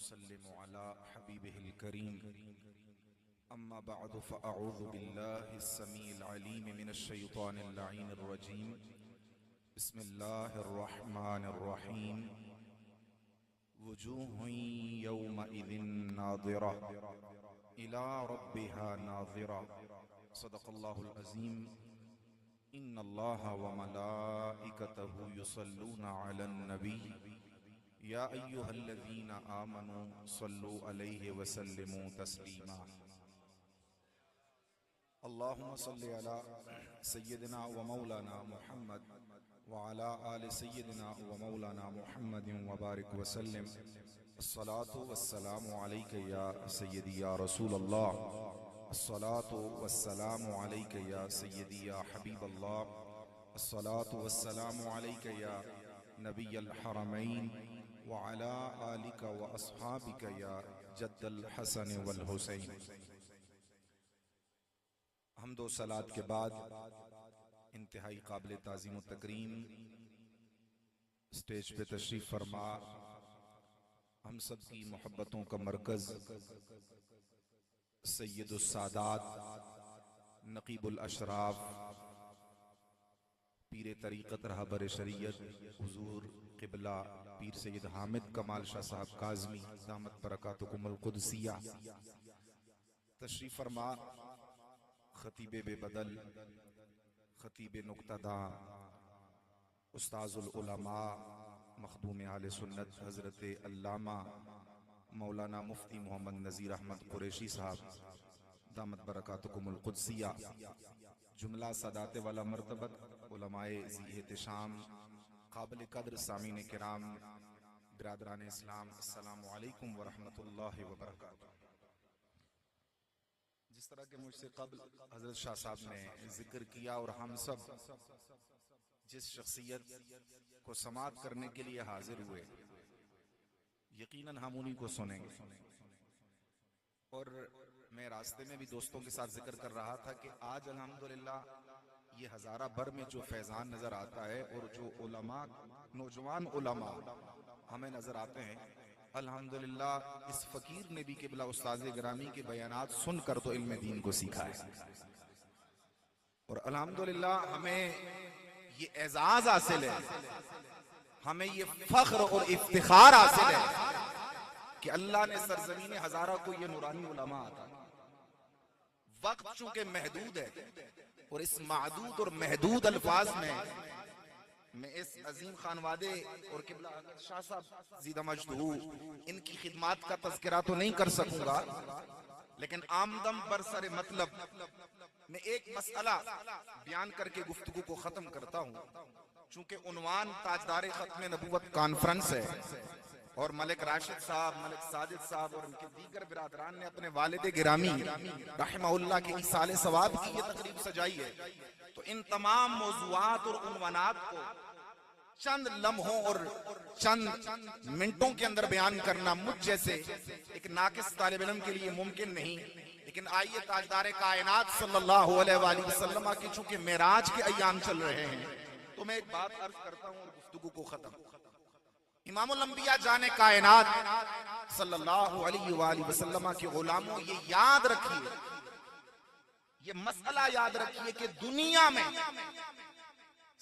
ونسلم على حبيبه الكريم أما بعد فأعوذ بالله السميع العليم من الشيطان اللعين الرجيم بسم الله الرحمن الرحيم وجوه يومئذ ناظرة إلى ربها ناظرة صدق الله العظيم إن الله وملائكته يصلون على النبي يا أيها الذين آمنوا صلوا عليه وسلموا تسليما اللهم صل على سيدنا ومولانا محمد وعلى آل سيدنا ومولانا محمد وبارك وسلم الصلاة والسلام عليك يا سيدي يا رسول الله الصلاة والسلام عليك يا سيدي يا حبيب الله الصلاة والسلام عليك يا نبي الحرمين وعلى آلك وأصحابك يا جد الحسن والحسين. حمد و صلات کے بعد انتہائی قابل تعظیم و تکریم اسٹیج پہ تشریف فرما ہم سب کی محبتوں کا مرکز سید السادات نقیب الاشراف پیر طریقت رہبر شریعت حضور قبلہ پیر سید حامد کمال شاہ صاحب کاظمی دامت برکاتکم القدسیہ تشریف فرما خطیب بے بدل خطیب نکتہ داں استاذ العلماء مخدوم اہل سنت حضرت علامہ مولانا مفتی محمد نذیر احمد قریشی صاحب دامت برکاتکم القدسیہ جملہ سادات والا مرتبت علماء ذی احتشام قابل قدر سامعین کرام برادران اسلام السلام علیکم ورحمۃ اللہ وبرکاتہ. جس طرح کہ مجھ سے قبل حضرت شاہ صاحب نے ذکر کیا اور ہم سب جس شخصیت کو سماعت کرنے کے لیے حاضر ہوئے یقیناً ہم انہی کو سنیں گے. اور میں راستے میں بھی دوستوں کے ساتھ ذکر کر رہا تھا کہ آج الحمدللہ یہ ہزارہ بھر میں جو فیضان نظر آتا ہے اور جو علماء نوجوان علماء ہمیں نظر آتے ہیں الحمدللہ اس فقیر نے بھی قبلہ استاذ گرامی کے بیانات سن کر تو علم دین کو سیکھا ہے اور الحمدللہ ہمیں یہ اعزاز حاصل ہے ہمیں یہ فخر اور افتخار حاصل ہے کہ اللہ نے سرزمین ہزارہ کو یہ نورانی علماء عطا. وقت چونکہ محدود ہے اور اس معدود اور محدود الفاظ میں اس عظیم خانوادے اور قبلہ شاہ صاحب زیدہ مجدہو ان کی خدمات کا تذکرہ تو نہیں کر سکوں گا لیکن آمدم برسر مطلب میں ایک مسئلہ بیان کر کے گفتگو کو ختم کرتا ہوں. چونکہ عنوان تاجدار ختم نبوت کانفرنس ہے اور ملک راشد صاحب ملک ساجد صاحب اور ان کے دیگر برادران نے اپنے والد گرامی رحمہ اللہ کے ایصال ثواب کی یہ تقریب سجائی ہے تو ان تمام موضوعات اور عنوانات کو چند لمحوں اور چند منٹوں کے اندر بیان کرنا مجھ جیسے ایک ناقص طالب علم کے لیے ممکن نہیں. لیکن آئیے تاجدار کائنات صلی اللہ علیہ وآلہ وسلم کی چونکہ معراج کے ایام چل رہے ہیں تو میں ایک بات عرض کرتا ہوں اور گفتگو کو ختم. امام الانبیاء جان کائنات صلی اللہ علیہ وآلہ وسلم کے غلاموں یہ یاد رکھیے یہ مسئلہ یاد رکھیے کہ دنیا میں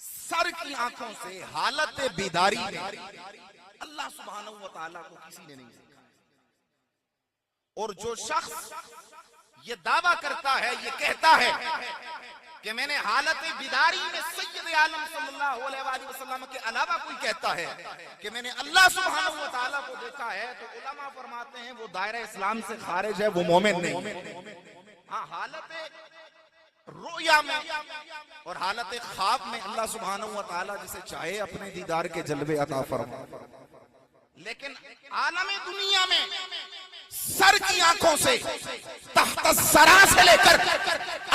سر کی آنکھوں سے حالت بیداری میں اللہ سبحانہ وتعالی کو کسی نے نہیں سکھا. اور جو شخص یہ دعویٰ کرتا ہے یہ کہتا ہے کہ میں نے حالت بیداری میں سید عالم صلی اللہ علیہ وآلہ وسلم کے علاوہ کوئی کہتا ہے کہ میں نے اللہ سبحانہ وتعالی کو دیکھا ہے تو علماء فرماتے ہیں وہ دائرہ اسلام سے خارج ہے وہ مومن نہیں. ہاں حالت رؤیا میں اور حالت خواب میں اللہ سبحانہ وتعالی جسے چاہے اپنے دیدار کے جلوے عطا فرمائے لیکن عالم دنیا میں سر کی آنکھوں سے تحت الثری سے لے کر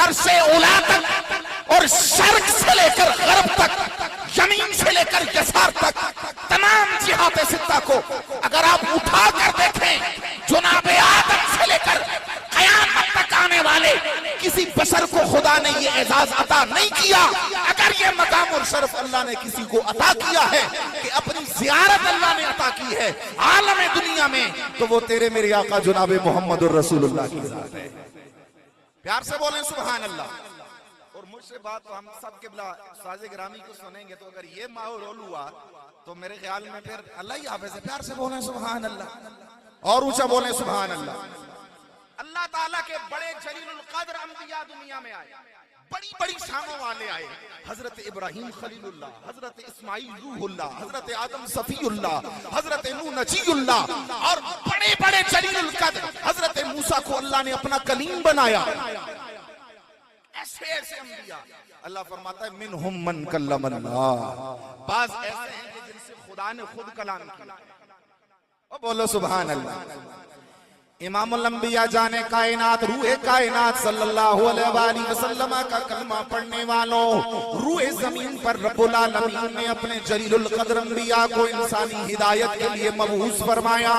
عرش اولا تک اور شرق سے لے کر غرب تک یمین سے لے کر یسار تک تمام جہات ستہ کو اگر آپ اٹھا کر دیکھیں جناب آدم سے لے کر قیامت تک آنے والے کسی بشر کو خدا نے یہ اعزاز عطا نہیں کیا. اگر یہ مقام اور شرف اللہ نے کسی کو عطا کیا ہے کہ اپنی زیارت اللہ نے عطا کی ہے عالم دنیا میں تو وہ تیرے میرے آقا جناب محمد الرسول اللہ کی ذات ہے. پیار سے بولیں سبحان اللہ. اور مجھ سے بات تو ہم سب قبلہ استاذ گرامی کو سنیں گے تو اگر یہ ماحول ہوا تو میرے خیال میں پھر اللہ ہی حافظ ہے. پیار سے بولیں سبحان اللہ اور اونچا بولیں سبحان اللہ. اللہ تعالیٰ کے بڑے جلیل القدر انبیاء دنیا میں آئے, بڑی بڑی شانوں والے آئے. حضرت ابراہیم خلیل اللہ, حضرت اسماعیل روح اللہ, حضرت آدم صفی اللہ, حضرت نوح نجی اللہ, اور بڑے بڑے جلیل القدر حضرت موسیٰ کو اللہ نے اپنا کلیم بنایا. ایسے ایسے انبیاء اللہ فرماتا ہے منہم من کلم اللہ, بعض ایسے ہیں کہ جن سے خدا نے خود کلام کیا. اور بولو سبحان اللہ. امام الانبیاء جانے کائنات, روح کائنات صلی اللہ علیہ وآلہ وسلم کا کلمہ پڑھنے والوں, روح زمین پر رب العالمین نے اپنے جلیل القدر انبیاء کو انسانی ہدایت کے لیے مبعوث فرمایا.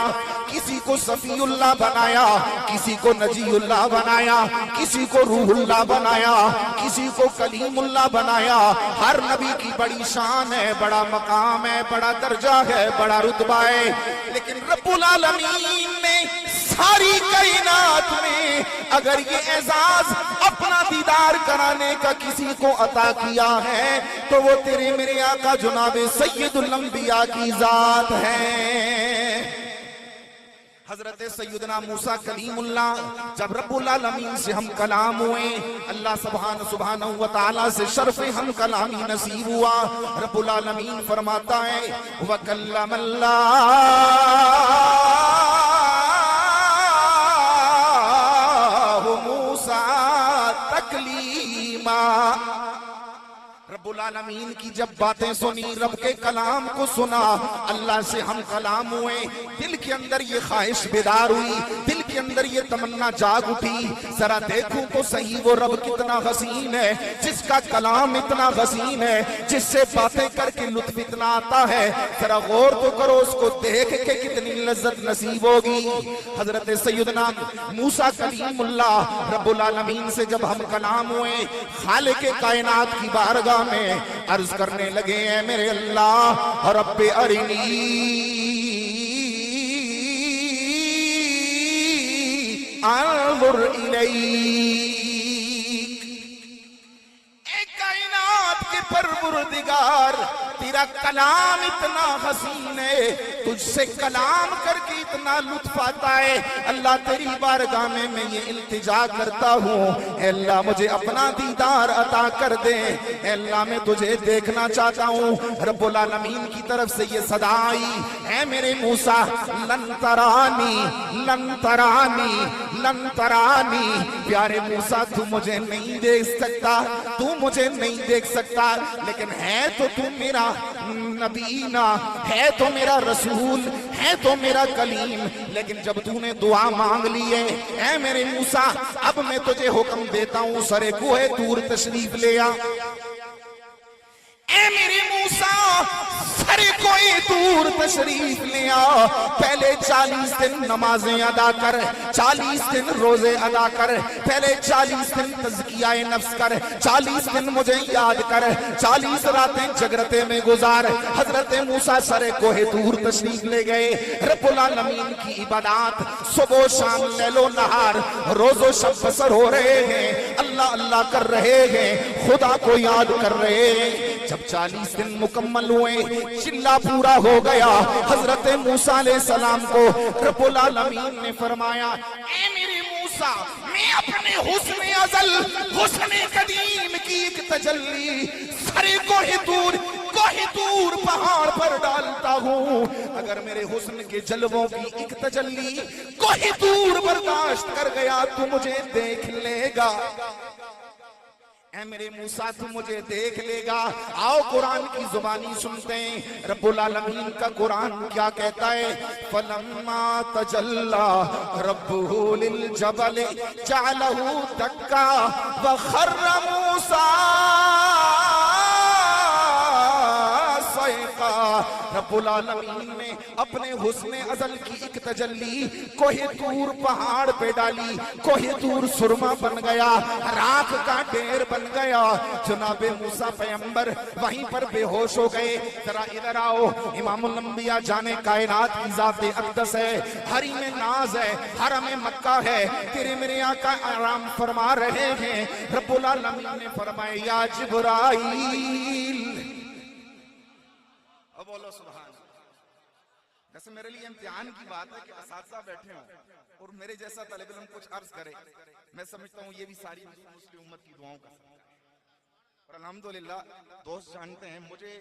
کسی کو صفی اللہ بنایا, کسی کو نجی اللہ بنایا, کسی کو روح اللہ بنایا, کسی کو کلیم اللہ بنایا. ہر نبی کی بڑی شان ہے, بڑا مقام ہے, بڑا درجہ ہے, بڑا رتبہ ہے. لیکن رب العالمین نے ساری کائنات میں اگر یہ اعزاز اپنا دیدار کرانے کا کسی کو عطا کیا ہے تو وہ تیرے میرے آقا جناب سید الانبیاء کی ذات ہے. حضرت سیدنا موسیٰ کلیم اللہ جب رب العالمین سے ہم کلام ہوئے, اللہ سبحانہ و تعالیٰ سے شرف ہم کلامی نصیب ہوا. رب العالمین فرماتا ہے وَكَلَّمَ اللَّهُ رب العالمین کی جب باتیں سنی, رب کے کلام کو سنا, اللہ سے ہم کلام ہوئے, دل کے اندر یہ خواہش بیدار ہوئی, دل کے اندر یہ تمنا جاگ اٹھی, ذرا دیکھوں تو صحیح وہ رب کتنا حسین ہے, جس کا کلام اتنا حسین ہے, جس سے باتیں کر کے لطف اتنا آتا ہے. ذرا غور تو کرو, اس کو دیکھ کے کتنی لذت نصیب ہوگی. حضرت سیدنا موسیٰ کلیم اللہ رب العالمین سے جب ہم کلام ہوئے, خالق کائنات کی بارگاہ میں عرض کرنے لگے ہیں میرے اللہ رب ارنی انظر الیک. اے کائنات کے پروردگار تیرا کلام اتنا حسین ہے, تجھ سے کلام کر کے اتنا لطف آتا ہے. اللہ تیری بارگاہ میں یہ التجا کرتا ہوں, اے اللہ مجھے اپنا دیدار عطا کر دے, اے اللہ میں تجھے دیکھنا چاہتا ہوں. رب العالمین کی طرف سے یہ صدا آئی, اے میرے موسیٰ لن ترانی لن ترانی لن ترانی. پیارے موسیٰ تو مجھے نہیں دیکھ سکتا, تو مجھے نہیں دیکھ سکتا, لیکن ہے تو تو میرا نبینا, ہے تو میرا رسول, ہے تو میرا کلیم. لیکن جب تو نے دعا مانگ لی ہے اے میرے موسیٰ, اب میں تجھے حکم دیتا ہوں سرے کوہ طور تشریف لے آ. اے میرے موسیٰ سرے کوہ طور تشریف لے آ. پہلے 40 دن نمازیں ادا کر, 40 دن روزے ادا کر, پہلے 40 دن تزکیہ نفس کر, 40 دن مجھے یاد کر, 40 راتیں جگرتے میں گزار. حضرت موسیٰ سرے کوہ طور تشریف لے گئے. رب العالمین کی عبادات صبح و شام لیل و نہار روز و شب بسر ہو رہے ہیں, اللہ اللہ کر رہے ہیں, خدا کو یاد کر رہے ہیں. جب 40 دن مکمل ہوئے, چلا پورا ہو گیا, حضرت موسیٰ علیہ السلام کو رب العالمین نے فرمایا اے میرے موسیٰ میں اپنے حسن ازل حسن قدیم کی ایک تجلی سرے کوہ طور پہاڑ پر ڈالتا ہوں. اگر میرے حسن کے جلووں کی ایک تجلی کوہ طور برداشت کر گیا تو مجھے دیکھ لے گا. اے میرے موسیٰ تو مجھے دیکھ لے گا. آؤ قرآن کی زبانی سنتے ہیں رب العالمین کا قرآن کیا کہتا ہے. فَلَمَّا تَجَلَّى رَبُّهُ لِلْجَبَلِ جَعَلَهُ دَكًّا وَخَرَّ مُوسَىٰ صَعِقًا. رب العالمین نے اپنے حسن ازل کی ایک تجلی کوہ طور پہاڑ پہ ڈالی. کوہ طور سرما بن گیا, راکھ کا ڈھیر بن گیا. جناب موسیٰ پیغمبر وہیں پر بے ہوش ہو گئے. ذرا ادھر آؤ, امام الانبیاء جانے کائنات کی ذات اقدس ہے, حریم ناز ہے, حرم مکہ ہے, تیرے میرے آقا آرام فرما رہے ہیں. رب العالمین نے فرمایا یا جبرائیل. اب بولو سبحان. جیسے میرے لیے امتحان کی بات ہے کہ اساتذہ بیٹھے ہوں اور میرے جیسا طالب علم کچھ عرض کرے, میں سمجھتا ہوں یہ بھی ساری مسلم امت کی دعاؤں کا سبب ہے. اور الحمدللہ دوست جانتے ہیں, مجھے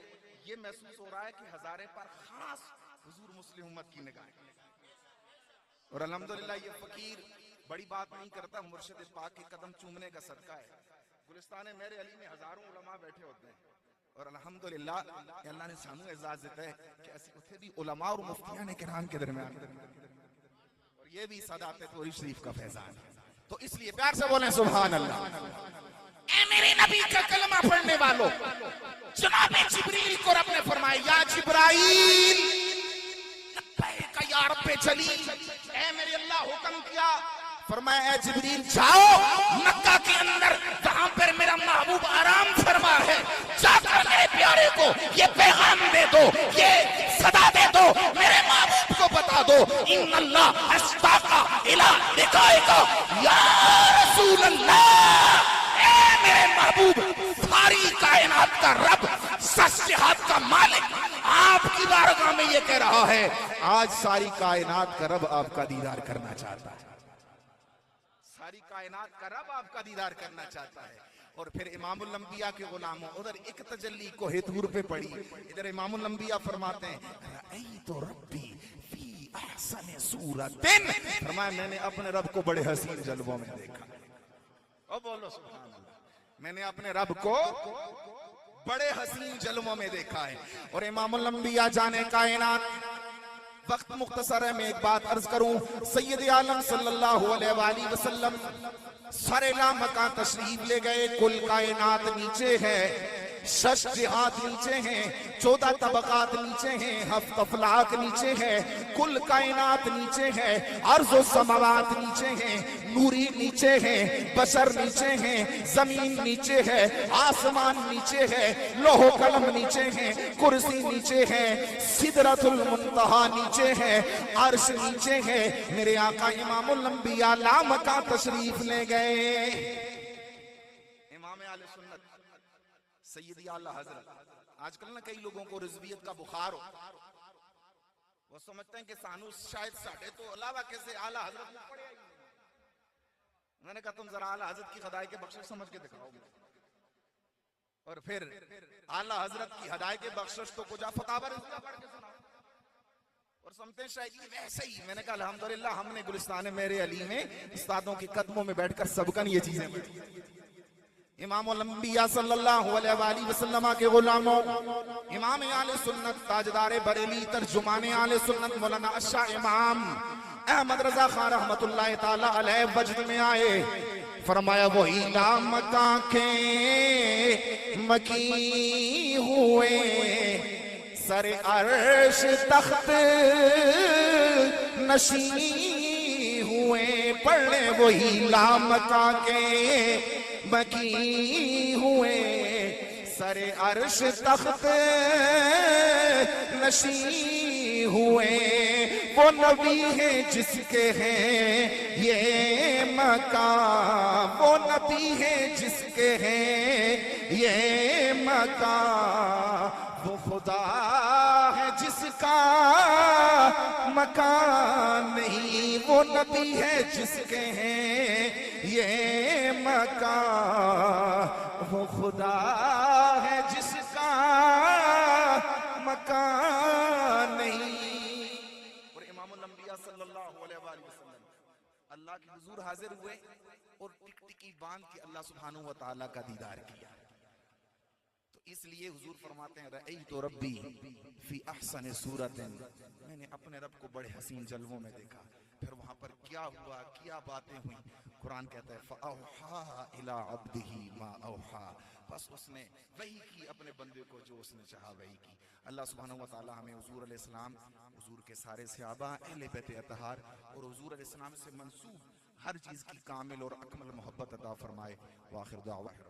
یہ محسوس ہو رہا ہے کہ ہزارے پر خاص حضور مسلم امت کی نگاہ ہے. اور الحمدللہ یہ فقیر بڑی بات نہیں کرتا, مرشد پاک کے قدم چومنے کا صدقہ ہے. گلستان میرے علی میں ہزاروں علماء بیٹھے ہوتے ہیں, اور الحمدللہ اللہ نے سانو اعزاز دیتا ہے کہ ایسے اتھے بھی علماء اور مفتیان کرام کے درمیان, اور یہ بھی صداقت توحید شریف کا فیضان ہے. تو اس لیے پیار سے بولیں سبحان اللہ. اے میرے نبی کا کلمہ پڑھنے والوں, جناب جبریل کو رب نے فرمایا یا جبرائیل لبیک یا رب جلیل. اے میرے اللہ حکم کیا, فرمایا اے جبریل جاؤ مکہ کے اندر جہاں پر میرا محبوب آرام فرما ہے, جا کر میرے پیارے کو یہ پیغام دے دو, یہ صدا دے دو, میرے محبوب کو بتا دو ان اللہ اشتاقا الى لقائکا یا رسول اللہ. اے میرے محبوب, ساری کائنات کا رب, سچ جہاد کا مالک آپ کی بارگاہ میں یہ کہہ رہا ہے, آج ساری کائنات کا رب آپ کا دیدار کرنا چاہتا ہے. ساری کائنات کا رب آپ کا دیدار کرنا چاہتا ہے. اور پھر امام الانبیاء کے غلاموں, ادھر ایک تجلی کوہ طور پہ پڑی, ادھر امام الانبیاء فرماتے ہیں رأیت ربی فی احسن صورت. فرمایا میں نے اپنے رب کو بڑے حسین جلووں میں دیکھا. او بولو سبحان اللہ. میں نے اپنے رب کو بڑے حسین جلووں میں دیکھا ہے. اور امام الانبیاء جانے کائنات, وقت مختصر ہے, میں ایک بات عرض کروں, سید عالم صلی اللہ علیہ وآلہ وسلم سارے لامکان تشریف لے گئے. کل کائنات نیچے ہے, 6 جہات نیچے ہیں, 14 طبقات نیچے ہیں, 7 افلاک نیچے ہے, کل کائنات نیچے ہے, ارض و سماوات نیچے ہیں, نوری نیچے ہیں, بشر نیچے ہیں, زمین نیچے ہے, آسمان نیچے ہے, لوح و قلم نیچے ہیں, کرسی نیچے ہے, سدرۃ المنتہا نیچے ہے, عرش نیچے ہے. میرے آقا امام الانبیاء لامکان تشریف لے گئے. امام اہل سنت سیدی اعلیٰ حضرت, آج کل نا کئی لوگوں کو رضویت کا بخار ہو, وہ سمجھتے ہیں کہ سانو شاید ساڑھے تو علاوہ کیسے اعلیٰ حضرت میں پڑے. میں نے کہا تم ذرا اعلیٰ حضرت کی خدای کے بخشش سمجھ کے دکھاؤ گے, اور پھر اعلیٰ حضرت کی ہدایت کے بخشش تو کجا فتاوی رضویہ پڑھ کے سناؤ, اور سمجھتے ہیں شاید یہ ویسے ہی. میں نے کہا الحمدللہ ہم نے گلستان میرے علی میں استادوں کے قدموں میں بیٹھ کر سبقن یہ چیزیں پڑھی. امام الانبیاء صلی اللہ علیہ وآلہ وسلم کے غلاموں, امام اہل سنت تاجدار بریلی ترجمان اہل سنت مولانا الشاہ امام احمد رضا خان رحمت اللہ تعالی علیہ وجد میں آئے. فرمایا وہی لامکاں کے مکی ہوئے, سر عرش تخت نشین ہوئے. پڑھنے وہی لامکاں کے مکی ہوئے, سر عرش تخت نشین ہوئے. وہ نبی ہیں جس کے ہیں یہ مقام, وہ نبی ہیں جس کے ہیں یہ مقام, وہ خدا ہے جس کا مکان نہیں, وہ نبی ہے جس کے ہیں یہ مکان, وہ خدا ہے جس کا مکان نہیں. اور امام الانبیاء صلی اللہ علیہ وآلہ وسلم اللہ کے حضور حاضر ہوئے اور ٹک ٹکی باندھ کے اللہ سبحانہ وتعالی کا دیدار کیا. تو اس لیے حضور فرماتے ہیں رأیت ربی فی احسن صورت, میں نے اپنے رب کو بڑے حسین جلووں میں دیکھا. پھر وہاں پر کیا ہوا، کیا باتیں ہوئیں، قرآن کہتا ہے فَأَوْحَا إِلَىٰ عَبْدِهِ مَا أَوْحَا، بس اس نے وحی کی اپنے بندے کو جو اس نے چاہا وحی کی۔ اللہ سبحانہ وتعالی ہمیں حضور علیہ السلام، حضور کے سارے صحابہ، اہل بیت اطہار اور حضور علیہ السلام سے منسوب ہر چیز کی کامل اور اکمل محبت عطا فرمائے۔ وآخر دعوانا